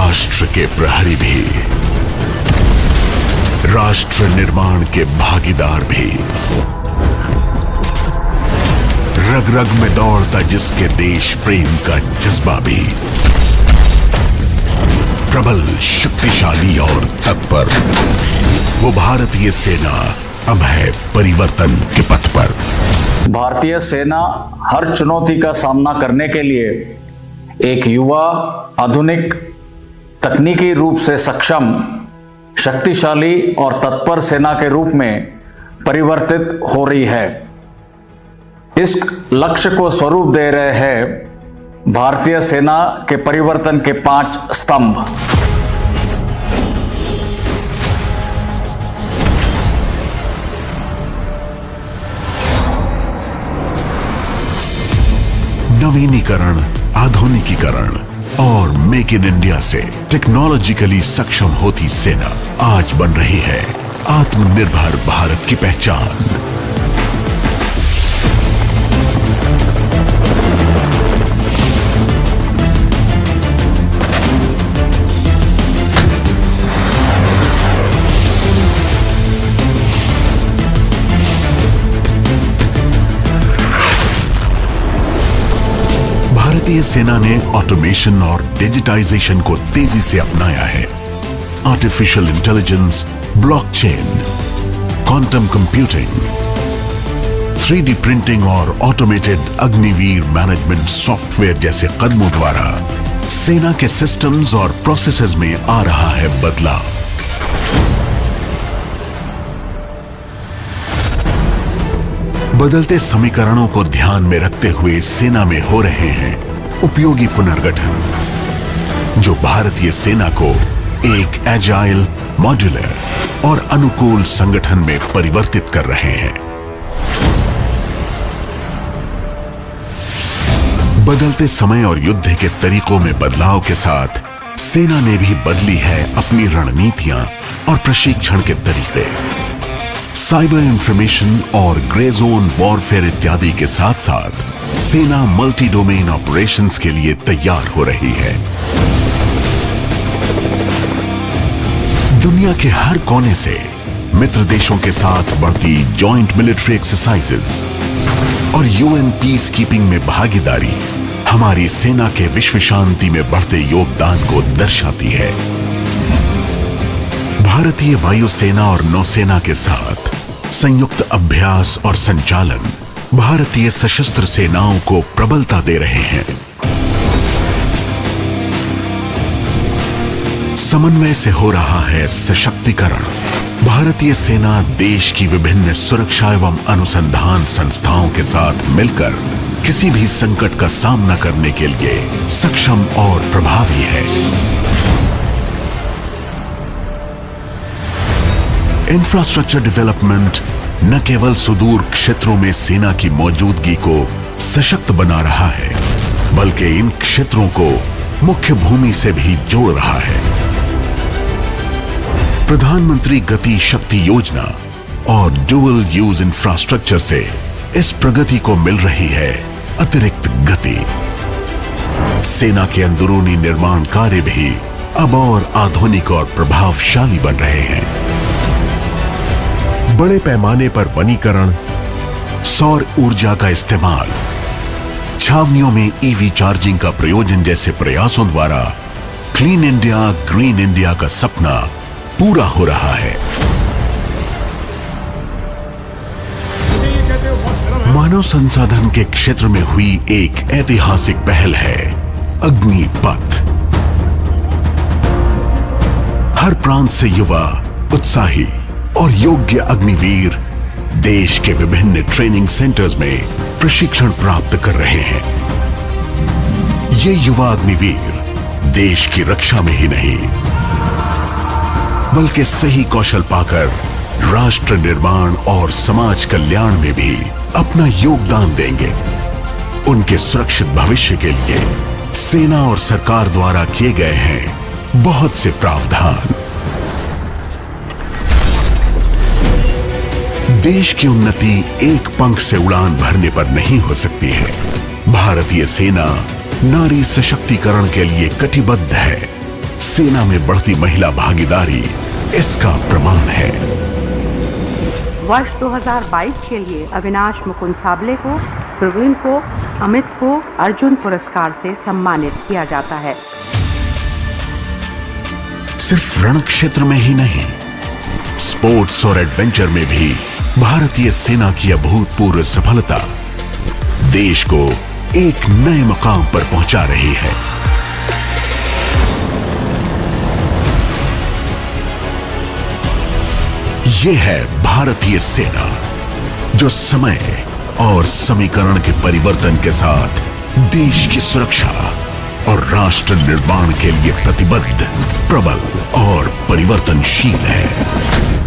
राष्ट्र के प्रहरी भी, राष्ट्र निर्माण के भागीदार भी, रग रग में दौड़ता जिसके देश प्रेम का जज्बा भी, प्रबल, शक्तिशाली और तत्पर, वो भारतीय सेना अब है परिवर्तन के पथ पर। भारतीय सेना हर चुनौती का सामना करने के लिए एक युवा, आधुनिक, तकनीकी रूप से सक्षम, शक्तिशाली और तत्पर सेना के रूप में परिवर्तित हो रही है। इस लक्ष्य को स्वरूप दे रहे हैं भारतीय सेना के परिवर्तन के 5 स्तंभ। नवीनीकरण, आधुनिकीकरण और मेक इन इंडिया से टेक्नोलॉजिकली सक्षम होती सेना आज बन रही है आत्मनिर्भर भारत की पहचान। भारतीय सेना ने ऑटोमेशन और डिजिटाइजेशन को तेजी से अपनाया है। Artificial intelligence, blockchain, quantum computing, 3D printing और ऑटोमेटेड अग्निवीर मैनेजमेंट सॉफ्टवेयर जैसे कदमों द्वारा सेना के सिस्टम्स और प्रोसेसेस में आ रहा है बदलाव। बदलते समीकरणों को ध्यान में रखते हुए सेना में हो रहे हैं उपयोगी पुनर्गठन, जो भारतीय सेना को एक एजाइल, मॉड्यूलर और अनुकूल संगठन में परिवर्तित कर रहे हैं। बदलते समय और युद्ध के तरीकों में बदलाव के साथ सेना ने भी बदली है अपनी रणनीतियां और प्रशिक्षण के तरीके। साइबर इंफॉर्मेशन और ग्रे जोन वॉरफेयर इत्यादि के साथ साथ सेना मल्टी डोमेन ऑपरेशंस के लिए तैयार हो रही है। दुनिया के हर कोने से मित्र देशों के साथ बढ़ती जॉइंट मिलिट्री एक्सरसाइजेज और यूएन पीस कीपिंग में भागीदारी हमारी सेना के विश्व शांति में बढ़ते योगदान को दर्शाती है। भारतीय वायुसेना और नौसेना के साथ संयुक्त अभ्यास और संचालन भारतीय सशस्त्र सेनाओं को प्रबलता दे रहे हैं। समन्वय से हो रहा है सशक्तिकरण। भारतीय सेना देश की विभिन्न सुरक्षा एवं अनुसंधान संस्थाओं के साथ मिलकर किसी भी संकट का सामना करने के लिए सक्षम और प्रभावी है। इंफ्रास्ट्रक्चर डेवलपमेंट न केवल सुदूर क्षेत्रों में सेना की मौजूदगी को सशक्त बना रहा है, बल्कि इन क्षेत्रों को मुख्य भूमि से भी जोड़ रहा है। प्रधानमंत्री गति शक्ति योजना और डुअल यूज इंफ्रास्ट्रक्चर से इस प्रगति को मिल रही है अतिरिक्त गति। सेना के अंदरूनी निर्माण कार्य भी अब और आधुनिक और प्रभावशाली बन रहे हैं। बड़े पैमाने पर वनीकरण, सौर ऊर्जा का इस्तेमाल, छावनियों में ईवी चार्जिंग का प्रयोजन जैसे प्रयासों द्वारा क्लीन इंडिया, ग्रीन इंडिया का सपना पूरा हो रहा है। मानव संसाधन के क्षेत्र में हुई एक ऐतिहासिक पहल है अग्निपथ। हर प्रांत से युवा, उत्साही और योग्य अग्निवीर देश के विभिन्न ट्रेनिंग सेंटर्स में प्रशिक्षण प्राप्त कर रहे हैं। ये युवा अग्निवीर देश की रक्षा में ही नहीं, बल्कि सही कौशल पाकर राष्ट्र निर्माण और समाज कल्याण में भी अपना योगदान देंगे। उनके सुरक्षित भविष्य के लिए सेना और सरकार द्वारा किए गए हैं बहुत से प्रावधान। देश की उन्नति एक पंख से उड़ान भरने पर नहीं हो सकती है। भारतीय सेना नारी सशक्तिकरण के लिए कटिबद्ध है। सेना में बढ़ती महिला भागीदारी इसका प्रमाण है। वर्ष 2022 के लिए अविनाश मुकुंद साबले को, प्रवीण को, अमित को अर्जुन पुरस्कार से सम्मानित किया जाता है। सिर्फ रण क्षेत्र में ही नहीं, स्पोर्ट्स और एडवेंचर में भी भारतीय सेना की अभूतपूर्व सफलता देश को एक नए मकाम पर पहुंचा रही है। यह है भारतीय सेना, जो समय और समीकरण के परिवर्तन के साथ देश की सुरक्षा और राष्ट्र निर्माण के लिए प्रतिबद्ध, प्रबल और परिवर्तनशील है।